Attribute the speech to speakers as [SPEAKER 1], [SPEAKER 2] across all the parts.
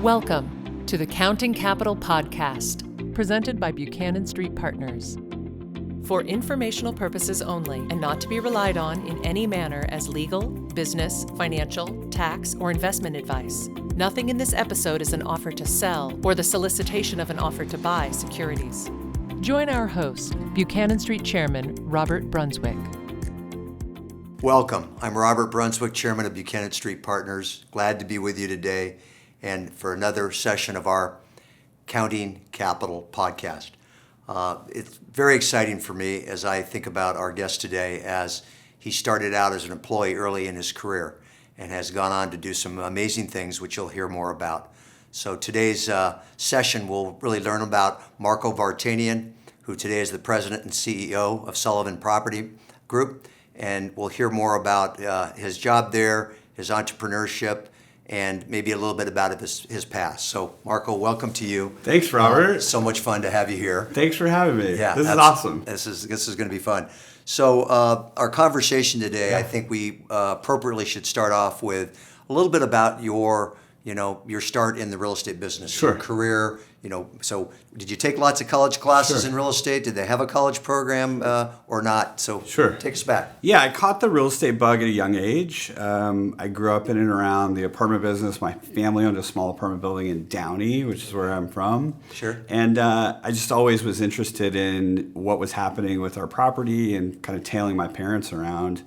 [SPEAKER 1] Welcome to the Counting Capital Podcast, presented by Buchanan Street Partners. For informational purposes only and not to be relied on in any manner as legal, business, financial, tax, or investment advice. Nothing in this episode is an offer to sell or the solicitation of an offer to buy securities. Join our host, Buchanan Street Chairman Robert Brunswick.
[SPEAKER 2] Welcome. I'm Robert Brunswick, Chairman of Buchanan Street Partners. Glad to be with you today and for another session of our Counting Capital podcast. It's very exciting for me as I think about our guest today, as he started out as an employee early in his career and has gone on to do some amazing things, which you'll hear more about. So today's session will really learn about Marco Vartanian, who today is the president and CEO of Sullivan Property Group, and we'll hear more about his job there, his entrepreneurship, and maybe a little bit about his past. So, Marco, welcome to you.
[SPEAKER 3] Thanks, Robert.
[SPEAKER 2] So much fun to have you here.
[SPEAKER 3] Thanks for having me.
[SPEAKER 2] Yeah,
[SPEAKER 3] this is awesome.
[SPEAKER 2] This is going to be fun. So, our conversation today, I think we appropriately should start off with a little bit about your start in the real estate business,
[SPEAKER 3] Sure.
[SPEAKER 2] your career. So did you take lots of college classes
[SPEAKER 3] Sure.
[SPEAKER 2] in real estate? Did they have a college program or not? So
[SPEAKER 3] Sure.
[SPEAKER 2] Take us back.
[SPEAKER 3] Yeah, I caught the real estate bug at a young age. I grew up in and around the apartment business. My family owned a small apartment building in Downey, which is where I'm from.
[SPEAKER 2] Sure.
[SPEAKER 3] And I just always was interested in what was happening with our property and kind of tailing my parents around.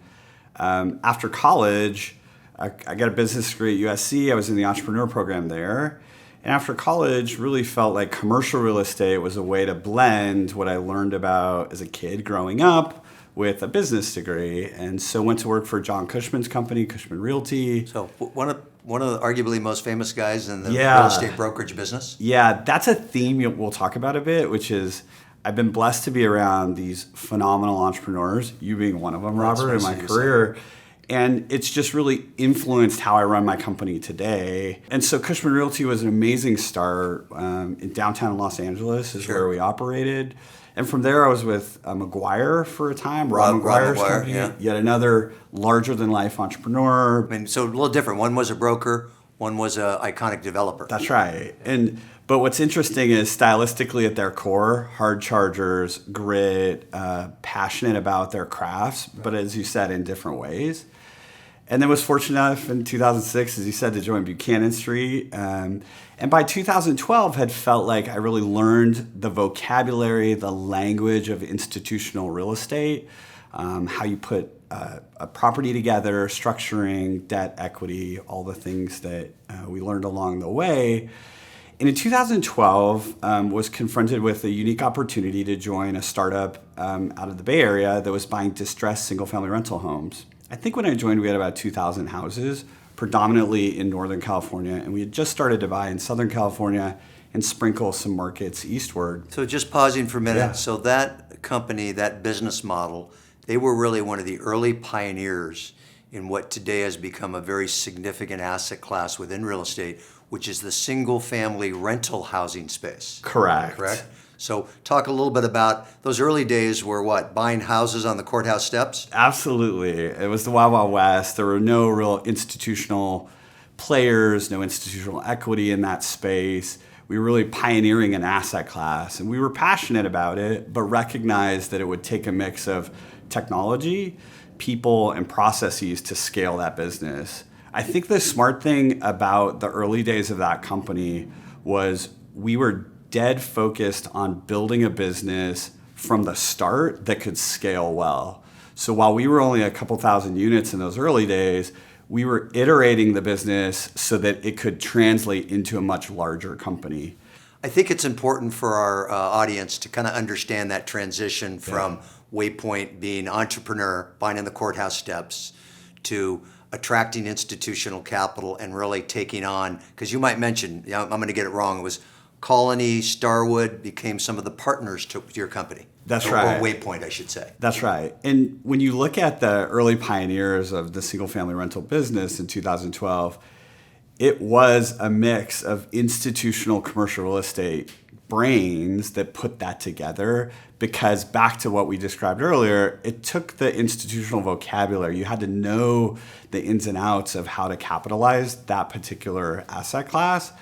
[SPEAKER 3] After college, I got a business degree at USC. I was in the entrepreneur program there. And after college, really felt like commercial real estate was a way to blend what I learned about as a kid growing up with a business degree. And so went to work for John Cushman's company, Cushman Realty.
[SPEAKER 2] So one of the arguably most famous guys in the
[SPEAKER 3] Yeah.
[SPEAKER 2] real estate brokerage business.
[SPEAKER 3] Yeah, that's a theme we'll talk about a bit, which is I've been blessed to be around these phenomenal entrepreneurs, you being one of them, Robert, in my career. And it's just really influenced how I run my company today. And so Cushman Realty was an amazing start in downtown Los Angeles is where we operated. And from there, I was with McGuire for a time, Rob McGuire's company, yet another larger-than-life entrepreneur.
[SPEAKER 2] I mean, so a little different. One was a broker, one was an iconic developer.
[SPEAKER 3] That's right. But what's interesting is stylistically at their core, hard chargers, grit, passionate about their crafts, but as you said, in different ways. And then was fortunate enough in 2006, as you said, to join Buchanan Street. And by 2012, had felt like I really learned the vocabulary, the language of institutional real estate, how you put a property together, structuring, debt, equity, all the things that we learned along the way. And in 2012, was confronted with a unique opportunity to join a startup out of the Bay Area that was buying distressed single-family rental homes. I think when I joined, we had about 2,000 houses, predominantly in Northern California, and we had just started to buy in Southern California and sprinkle some markets eastward.
[SPEAKER 2] So just pausing for a minute.
[SPEAKER 3] Yeah.
[SPEAKER 2] So that company, that business model, they were really one of the early pioneers in what today has become a very significant asset class within real estate, which is the single-family rental housing space.
[SPEAKER 3] Correct.
[SPEAKER 2] So talk a little bit about those early days were what? Buying houses on the courthouse steps?
[SPEAKER 3] Absolutely. It was the Wild Wild West. There were no real institutional players, no institutional equity in that space. We were really pioneering an asset class, and we were passionate about it, but recognized that it would take a mix of technology, people, and processes to scale that business. I think the smart thing about the early days of that company was we were dead focused on building a business from the start that could scale well. So while we were only a couple thousand units in those early days, we were iterating the business so that it could translate into a much larger company.
[SPEAKER 2] I think it's important for our audience to kind of understand that transition from Waypoint being entrepreneur, buying in the courthouse steps, to attracting institutional capital and really taking on, because you might mention, I'm going to get it wrong, it was Colony, Starwood became some of the partners to your company.
[SPEAKER 3] That's right.
[SPEAKER 2] Or Waypoint, I should say.
[SPEAKER 3] That's right. And when you look at the early pioneers of the single-family rental business in 2012, it was a mix of institutional commercial real estate brains that put that together, because back to what we described earlier, it took the institutional vocabulary. You had to know the ins and outs of how to capitalize that particular asset class.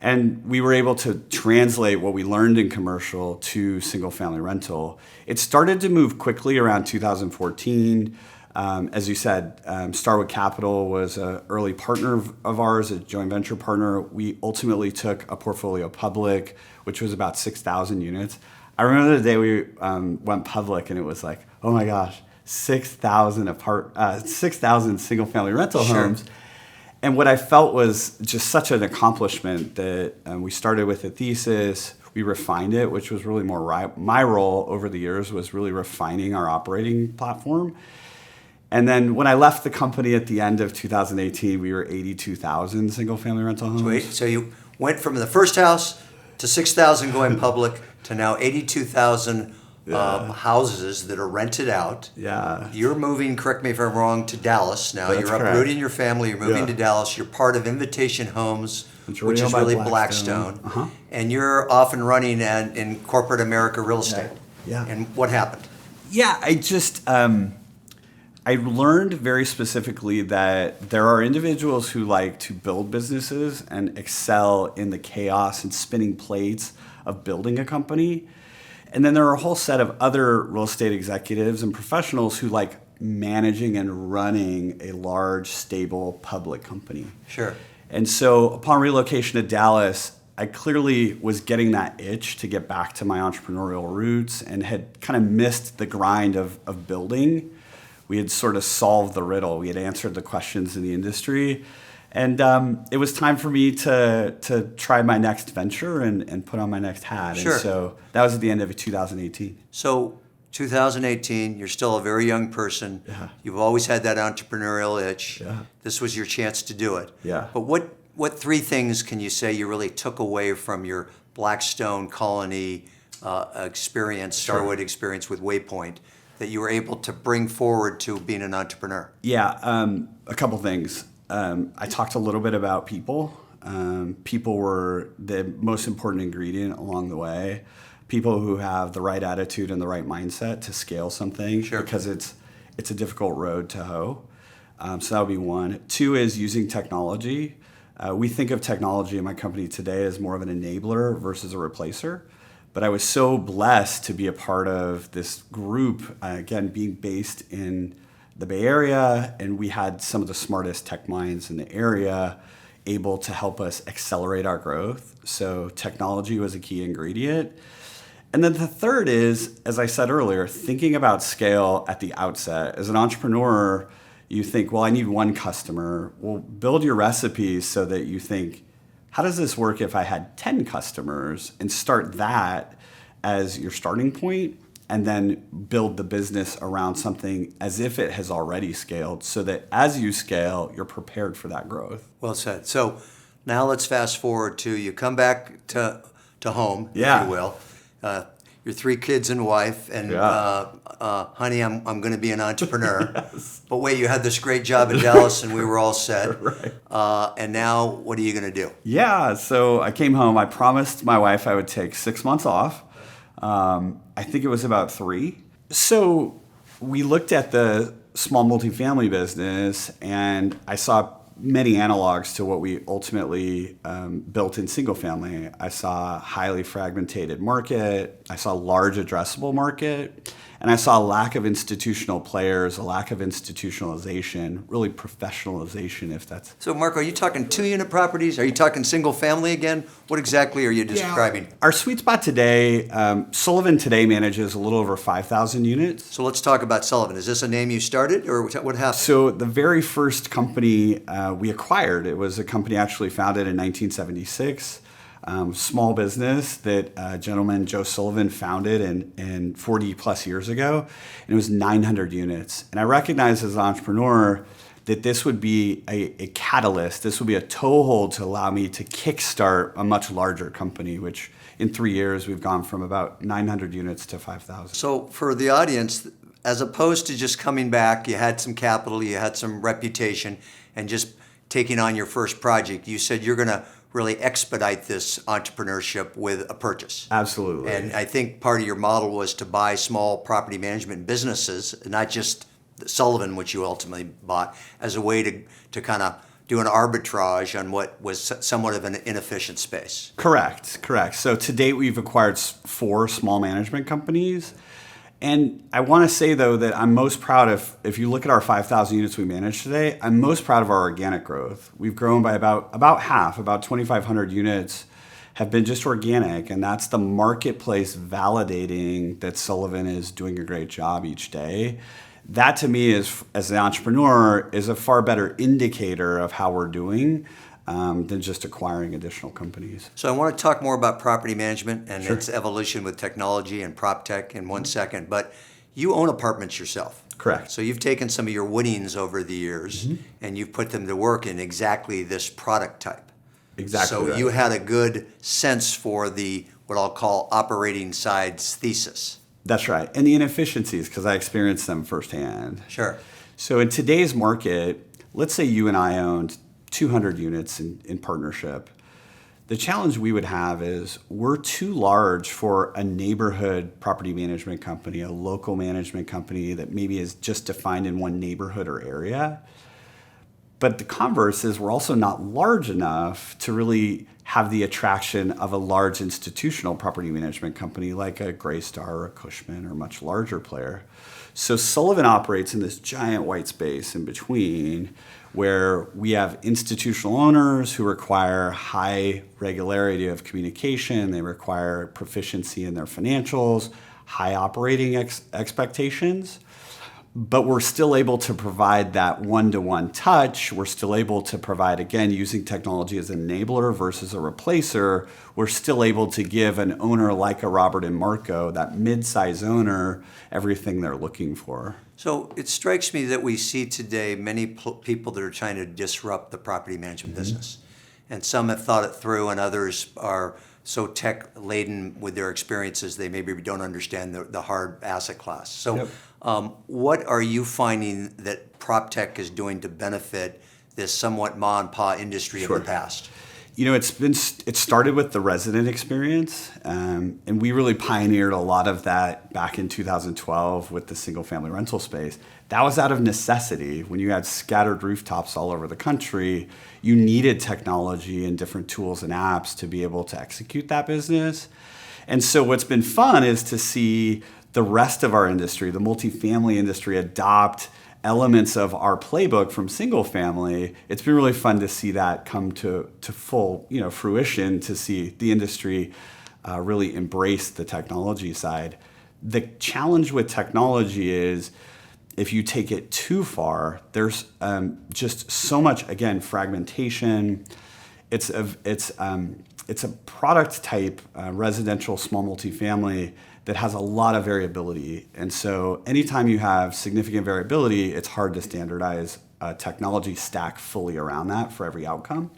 [SPEAKER 3] And we were able to translate what we learned in commercial to single family rental. It started to move quickly around 2014. As you said, Starwood Capital was an early partner of ours, a joint venture partner. We ultimately took a portfolio public, which was about 6,000 units. I remember the day we went public, and it was like, oh my gosh, 6,000 single family rental homes. And what I felt was just such an accomplishment that we started with a thesis, we refined it, which was really more my role over the years was really refining our operating platform. And then when I left the company at the end of 2018, we were 82,000 single family rental homes.
[SPEAKER 2] So you went from the first house to 6,000 going public to now 82,000 houses that are rented out.
[SPEAKER 3] Yeah.
[SPEAKER 2] You're moving, correct me if I'm wrong, to Dallas now.
[SPEAKER 3] That's
[SPEAKER 2] you're
[SPEAKER 3] correct.
[SPEAKER 2] uprooting your family. You're moving to Dallas. You're part of Invitation Homes, which is really Blackstone. And you're off and running in corporate America real estate.
[SPEAKER 3] Yeah.
[SPEAKER 2] And what happened?
[SPEAKER 3] Yeah, I just I learned very specifically that there are individuals who like to build businesses and excel in the chaos and spinning plates of building a company. And then there are a whole set of other real estate executives and professionals who like managing and running a large, stable public company.
[SPEAKER 2] Sure.
[SPEAKER 3] And so upon relocation to Dallas, I clearly was getting that itch to get back to my entrepreneurial roots and had kind of missed the grind of building. We had sort of solved the riddle. We had answered the questions in the industry. And it was time for me to try my next venture and put on my next hat.
[SPEAKER 2] Sure.
[SPEAKER 3] And so that was at the end of 2018.
[SPEAKER 2] So 2018, you're still a very young person.
[SPEAKER 3] Yeah.
[SPEAKER 2] You've always had that entrepreneurial itch.
[SPEAKER 3] Yeah.
[SPEAKER 2] This was your chance to do it.
[SPEAKER 3] Yeah.
[SPEAKER 2] But what three things can you say you really took away from your Blackstone Colony experience, Starwood experience with Waypoint, that you were able to bring forward to being an entrepreneur?
[SPEAKER 3] Yeah, a couple things. I talked a little bit about people. People were the most important ingredient along the way. People who have the right attitude and the right mindset to scale something,
[SPEAKER 2] Sure.
[SPEAKER 3] because it's a difficult road to hoe. So that would be one. Two is using technology. We think of technology in my company today as more of an enabler versus a replacer. But I was so blessed to be a part of this group, again, being based in the Bay Area, and we had some of the smartest tech minds in the area able to help us accelerate our growth. So technology was a key ingredient. And then the third is, as I said earlier, thinking about scale at the outset. As an entrepreneur, you think, well, I need one customer. Well, build your recipes so that you think, how does this work if I had 10 customers, and start that as your starting point, and then build the business around something as if it has already scaled, so that as you scale, you're prepared for that growth.
[SPEAKER 2] Well said. So now let's fast forward to you come back to home,
[SPEAKER 3] Yeah.
[SPEAKER 2] if you will. Your three kids and wife, and honey, I'm going to be an entrepreneur.
[SPEAKER 3] Yes.
[SPEAKER 2] But wait, you had this great job in Dallas, and we were all set.
[SPEAKER 3] Right.
[SPEAKER 2] And now, what are you going to do?
[SPEAKER 3] Yeah, so I came home. I promised my wife I would take 6 months off. I think it was about 3. So we looked at the small multifamily business, and I saw many analogs to what we ultimately built in single family. I saw a highly fragmented market. I saw a large addressable market. And I saw a lack of institutional players, a lack of institutionalization, really professionalization, if that's...
[SPEAKER 2] So, Mark, are you talking 2-unit properties? Are you talking single family again? What exactly are you describing?
[SPEAKER 3] Our sweet spot today, Sullivan today manages a little over 5,000 units.
[SPEAKER 2] So let's talk about Sullivan. Is this a name you started, or what happened?
[SPEAKER 3] So the very first company we acquired, it was a company actually founded in 1976. Small business that a gentleman, Joe Sullivan, founded in 40 plus years ago, and it was 900 units. And I recognized as an entrepreneur that this would be a catalyst, this would be a toehold to allow me to kickstart a much larger company, which in 3 years we've gone from about 900 units to 5,000.
[SPEAKER 2] So for the audience, as opposed to just coming back, you had some capital, you had some reputation, and just taking on your first project, you said you're going to really expedite this entrepreneurship with a purchase.
[SPEAKER 3] Absolutely.
[SPEAKER 2] And I think part of your model was to buy small property management businesses, not just Sullivan, which you ultimately bought, as a way to kind of do an arbitrage on what was somewhat of an inefficient space.
[SPEAKER 3] Correct. So to date, we've acquired 4 small management companies. And I want to say, though, that I'm most proud of, if you look at our 5,000 units we manage today, I'm most proud of our organic growth. We've grown by about half, about 2,500 units have been just organic. And that's the marketplace validating that Sullivan is doing a great job each day. That to me is, as an entrepreneur, is a far better indicator of how we're doing than just acquiring additional companies.
[SPEAKER 2] So I want to talk more about property management and
[SPEAKER 3] Sure.
[SPEAKER 2] its evolution with technology and Proptech in one second, but you own apartments yourself.
[SPEAKER 3] Correct.
[SPEAKER 2] So you've taken some of your winnings over the years and you've put them to work in exactly this product type.
[SPEAKER 3] Exactly.
[SPEAKER 2] So
[SPEAKER 3] right.
[SPEAKER 2] you had a good sense for the, what I'll call operating side's thesis.
[SPEAKER 3] That's right. And the inefficiencies, because I experienced them firsthand.
[SPEAKER 2] Sure.
[SPEAKER 3] So in today's market, let's say you and I owned 200 units in partnership. The challenge we would have is we're too large for a neighborhood property management company, a local management company that maybe is just defined in one neighborhood or area. But the converse is we're also not large enough to really have the attraction of a large institutional property management company like a Greystar or a Cushman or a much larger player. So Sullivan operates in this giant white space in between where we have institutional owners who require high regularity of communication, they require proficiency in their financials, high operating expectations. But we're still able to provide that one-to-one touch. We're still able to provide, again, using technology as an enabler versus a replacer. We're still able to give an owner like a Robert and Marco, that mid-size owner, everything they're looking for.
[SPEAKER 2] So it strikes me that we see today many people that are trying to disrupt the property management business. And some have thought it through and others are so tech-laden with their experiences they maybe don't understand the hard asset class. So
[SPEAKER 3] Yep.
[SPEAKER 2] What are you finding that Proptech is doing to benefit this somewhat ma and pa industry of the past?
[SPEAKER 3] You know, it started with the resident experience, and we really pioneered a lot of that back in 2012 with the single-family rental space. That was out of necessity. When you had scattered rooftops all over the country, you needed technology and different tools and apps to be able to execute that business. And so what's been fun is to see the rest of our industry, the multifamily industry, adopt elements of our playbook from single family. It's been really fun to see that come to full fruition, to see the industry really embrace the technology side. The challenge with technology is if you take it too far, there's just so much, again, fragmentation. It's a product type, residential small multifamily, that has a lot of variability. And so anytime you have significant variability, it's hard to standardize a technology stack fully around that for every outcome.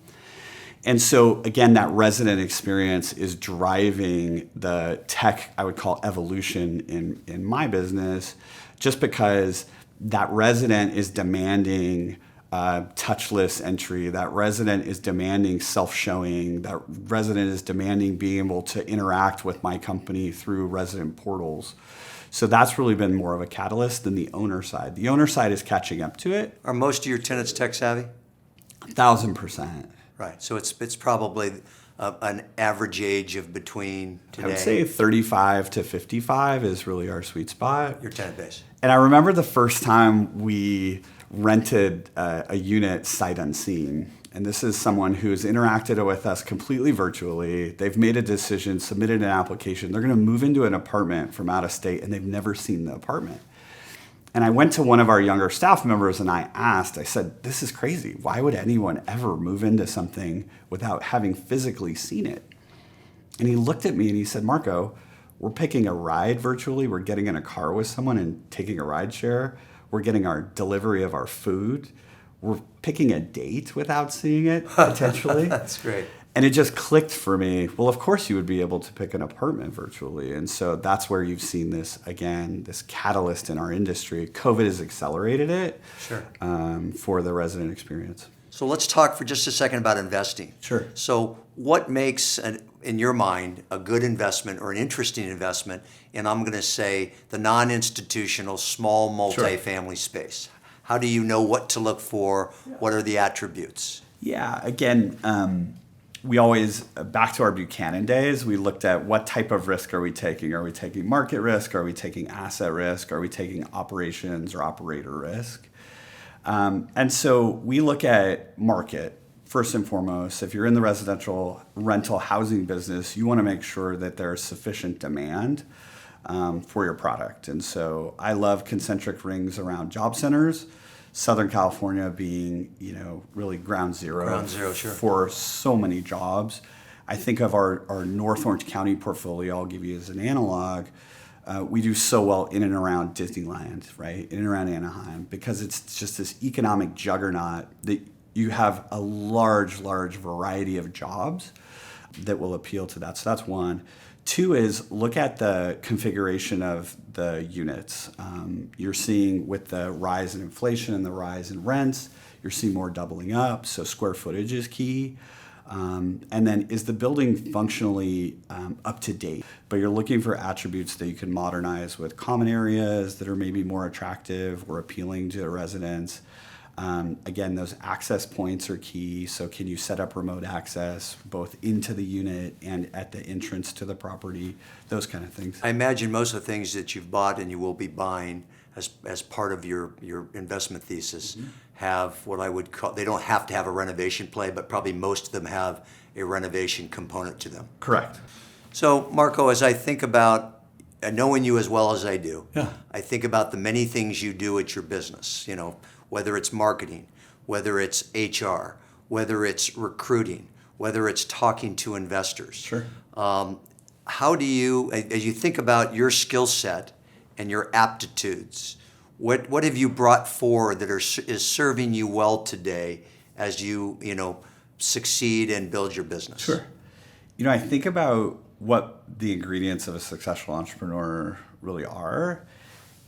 [SPEAKER 3] And so again, that resident experience is driving the tech, I would call, evolution in my business, just because that resident is demanding touchless entry, that resident is demanding self-showing, that resident is demanding being able to interact with my company through resident portals. So that's really been more of a catalyst than the owner side. The owner side is catching up to it.
[SPEAKER 2] Are most of your tenants tech savvy?
[SPEAKER 3] 1,000%.
[SPEAKER 2] Right. So it's probably an average age of between today.
[SPEAKER 3] I would say 35 to 55 is really our sweet spot.
[SPEAKER 2] Your tenant base.
[SPEAKER 3] And I remember the first time we rented a unit sight unseen. And this is someone who's interacted with us completely virtually. They've made a decision, submitted an application. They're going to move into an apartment from out of state, and they've never seen the apartment. And I went to one of our younger staff members and I said, this is crazy. Why would anyone ever move into something without having physically seen it? And he looked at me and he said, Marco, we're picking a ride virtually. We're getting in a car with someone and taking a ride share. We're getting our delivery of our food. We're picking a date without seeing it, potentially.
[SPEAKER 2] That's great.
[SPEAKER 3] And it just clicked for me. Well, of course you would be able to pick an apartment virtually. And so that's where you've seen this, again, this catalyst in our industry. COVID has accelerated it for the resident experience.
[SPEAKER 2] So let's talk for just a second about investing.
[SPEAKER 3] Sure.
[SPEAKER 2] So what makes, in your mind, a good investment or an interesting investment in, I'm going to say, the non-institutional small multifamily space? How do you know what to look for? What are the attributes?
[SPEAKER 3] Yeah, again, we always, back to our Buchanan days, we looked at what type of risk are we taking? Are we taking market risk? Are we taking asset risk? Are we taking operations or operator risk? And so we look at market first and foremost. If you're in the residential rental housing business, you want to make sure that there's sufficient demand for your product. And so I love concentric rings around job centers. Southern California being, really ground zero,
[SPEAKER 2] Sure.
[SPEAKER 3] for so many jobs. I think of our North Orange County portfolio, I'll give you as an analog. We do so well in and around Disneyland, right? In and around Anaheim, because it's just this economic juggernaut that you have a large variety of jobs that will appeal to that. So that's one. Two is look at the configuration of the units. You're seeing with the rise in inflation and the rise in rents, you're seeing more doubling up. So square footage is key. And then is the building functionally up to date? But you're looking for attributes that you can modernize with common areas that are maybe more attractive or appealing to the residents. Again, those access points are key. So can you set up remote access both into the unit and at the entrance to the property? Those kind of things.
[SPEAKER 2] I imagine most of the things that you've bought and you will be buying as part of your investment thesis have what I would call, they don't have to have a renovation play, but probably most of them have a renovation component to them.
[SPEAKER 3] Correct.
[SPEAKER 2] So, Marco, as I think about, knowing you as well as I do,
[SPEAKER 3] Yeah.
[SPEAKER 2] I think about the many things you do at your business, whether it's marketing, whether it's HR, whether it's recruiting, whether it's talking to investors.
[SPEAKER 3] Sure.
[SPEAKER 2] How do you, as you think about your skill set and your aptitudes, what have you brought forward that is serving you well today as you succeed and build your business?
[SPEAKER 3] Sure. I think about what the ingredients of a successful entrepreneur really are,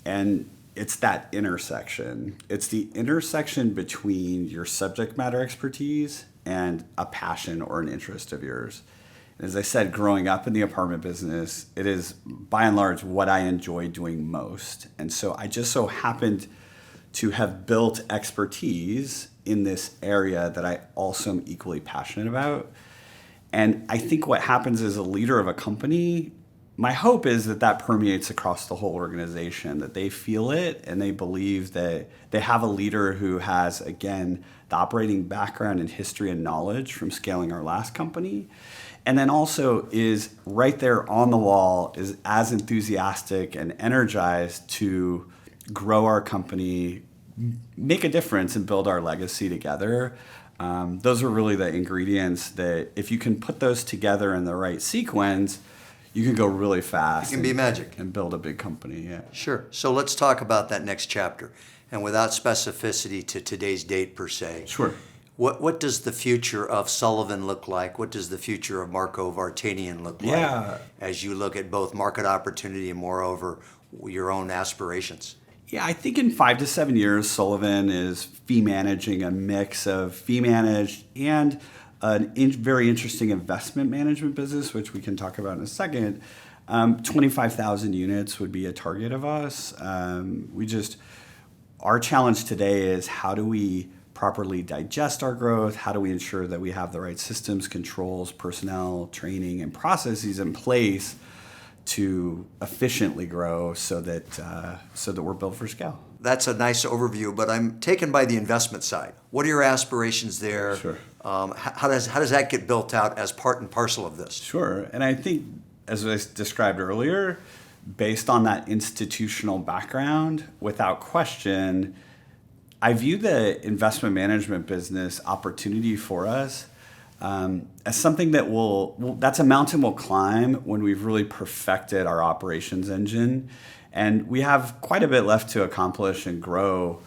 [SPEAKER 3] and it's that intersection. It's the intersection between your subject matter expertise and a passion or an interest of yours. And as I said, growing up in the apartment business, it is by and large what I enjoy doing most. And so I just so happened to have built expertise in this area that I also am equally passionate about. And I think what happens as a leader of a company, my hope is that permeates across the whole organization, that they feel it and they believe that they have a leader who has, again, the operating background and history and knowledge from scaling our last company. And then also is right there on the wall, is as enthusiastic and energized to grow our company, make a difference and build our legacy together. Those are really the ingredients that if you can put those together in the right sequence, you can go really fast.
[SPEAKER 2] It can be magic.
[SPEAKER 3] And build a big company, yeah.
[SPEAKER 2] Sure. So let's talk about that next chapter. And without specificity to today's date per se.
[SPEAKER 3] Sure.
[SPEAKER 2] What does the future of Sullivan look like? What does the future of Marco Vartanian look like as you look at both market opportunity and moreover your own aspirations?
[SPEAKER 3] Yeah, I think in 5 to 7 years, Sullivan is fee managing a mix of fee managed and a very interesting investment management business, which we can talk about in a second. 25,000 units would be a target of us. Our challenge today is how do we properly digest our growth? How do we ensure that we have the right systems, controls, personnel, training, and processes in place to efficiently grow so that we're built for scale?
[SPEAKER 2] That's a nice overview, but I'm taken by the investment side. What are your aspirations there?
[SPEAKER 3] Sure.
[SPEAKER 2] How does that get built out as part and parcel of this?
[SPEAKER 3] Sure. And I think, as I described earlier, based on that institutional background, without question, I view the investment management business opportunity for us as something that that's a mountain we'll climb when we've really perfected our operations engine. And we have quite a bit left to accomplish and grow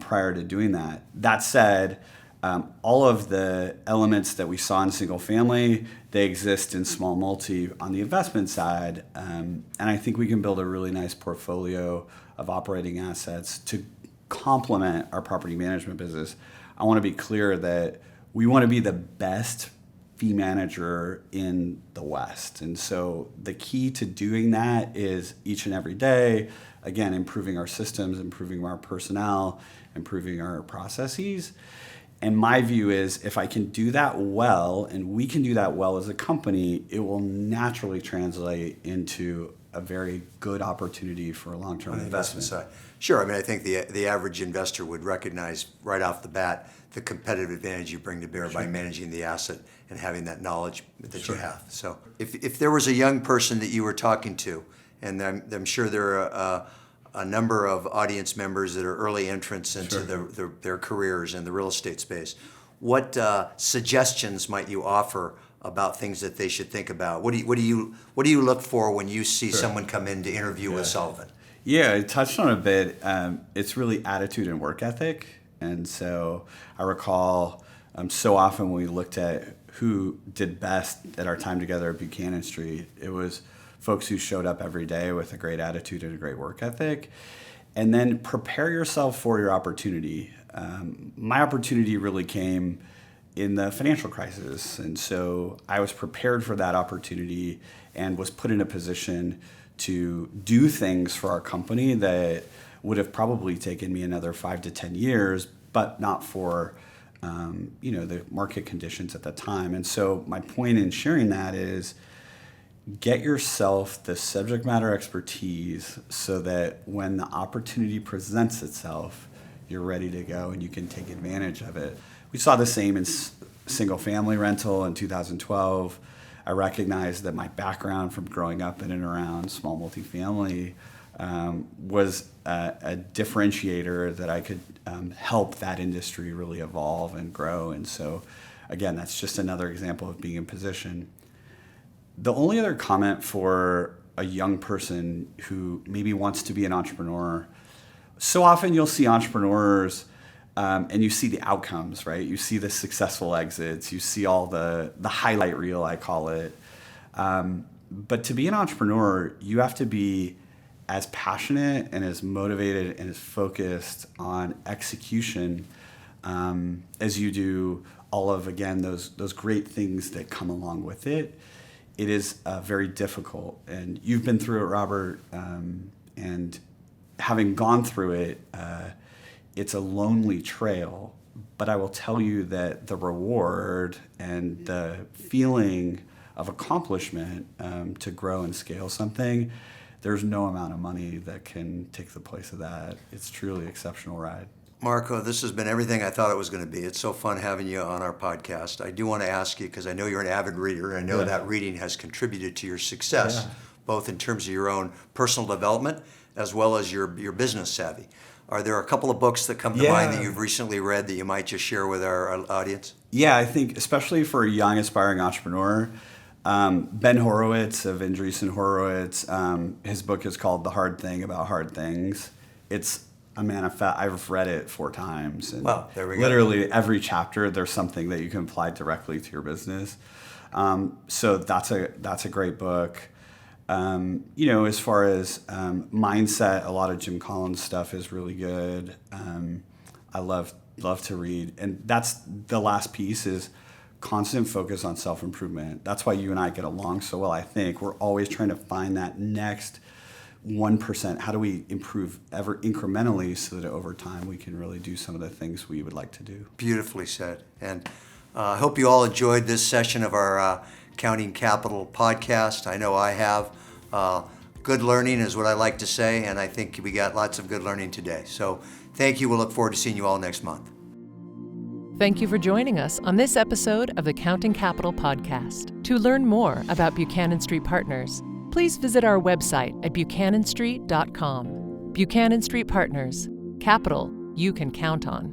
[SPEAKER 3] prior to doing that. That said, all of the elements that we saw in single family, they exist in small multi on the investment side. And I think we can build a really nice portfolio of operating assets to complement our property management business. I want to be clear that we want to be the best fee manager in the West. And so the key to doing that is each and every day, again, improving our systems, improving our personnel, improving our processes. And my view is if I can do that well, and we can do that well as a company, it will naturally translate into a very good opportunity for a long-term investment.
[SPEAKER 2] Side. Sure. I mean, I think the average investor would recognize right off the bat the competitive advantage you bring to bear by managing the asset and having that knowledge that you have. So if there was a young person that you were talking to, and I'm sure there are a number of audience members that are early entrants into their careers in the real estate space, what suggestions might you offer about things that they should think about? What do you look for when you see someone come in to interview with Sullivan?
[SPEAKER 3] Yeah, I touched on it a bit. It's really attitude and work ethic. And so I recall so often when we looked at who did best at our time together at Buchanan Street, it was folks who showed up every day with a great attitude and a great work ethic. And then prepare yourself for your opportunity. My opportunity really came in the financial crisis. And so I was prepared for that opportunity and was put in a position to do things for our company that would have probably taken me another 5 to 10 years, but not for the market conditions at the time. And so my point in sharing that is get yourself the subject matter expertise so that when the opportunity presents itself, you're ready to go and you can take advantage of it. We saw the same in single family rental in 2012. I recognized that my background from growing up in and around small multifamily was a differentiator that I could help that industry really evolve and grow. And so, again, that's just another example of being in position. The only other comment for a young person who maybe wants to be an entrepreneur, so often you'll see entrepreneurs and you see the outcomes, right? You see the successful exits, you see all the highlight reel, I call it. But to be an entrepreneur, you have to be as passionate and as motivated and as focused on execution as you do all of, again, those great things that come along with it. It is very difficult. And you've been through it, Robert, and having gone through it, it's a lonely trail, but I will tell you that the reward and the feeling of accomplishment to grow and scale something, there's no amount of money that can take the place of that. It's truly an exceptional ride.
[SPEAKER 2] Marco, this has been everything I thought it was going to be. It's so fun having you on our podcast. I do want to ask you, because I know you're an avid reader, and I know that reading has contributed to your success, both in terms of your own personal development as well as your business savvy. Are there a couple of books that come to mind that you've recently read that you might just share with our audience? Yeah,
[SPEAKER 3] I think especially for a young aspiring entrepreneur, Ben Horowitz of Andreessen Horowitz, his book is called The Hard Thing About Hard Things. It's a manifest. I've read it 4 times. And
[SPEAKER 2] wow, there we go.
[SPEAKER 3] Literally every chapter, there's something that you can apply directly to your business. So that's a great book. As far as mindset, a lot of Jim Collins stuff is really good. I love to read. And that's the last piece is constant focus on self-improvement. That's why you and I get along so well, I think. We're always trying to find that next 1%. How do we improve ever incrementally so that over time we can really do some of the things we would like to do?
[SPEAKER 2] Beautifully said. And I hope you all enjoyed this session of our Counting Capital podcast. I know I have. Good learning is what I like to say, and I think we got lots of good learning today. So thank you. We'll look forward to seeing you all next month.
[SPEAKER 1] Thank you for joining us on this episode of the Counting Capital podcast. To learn more about Buchanan Street Partners, please visit our website at buchananstreet.com. Buchanan Street Partners, capital you can count on.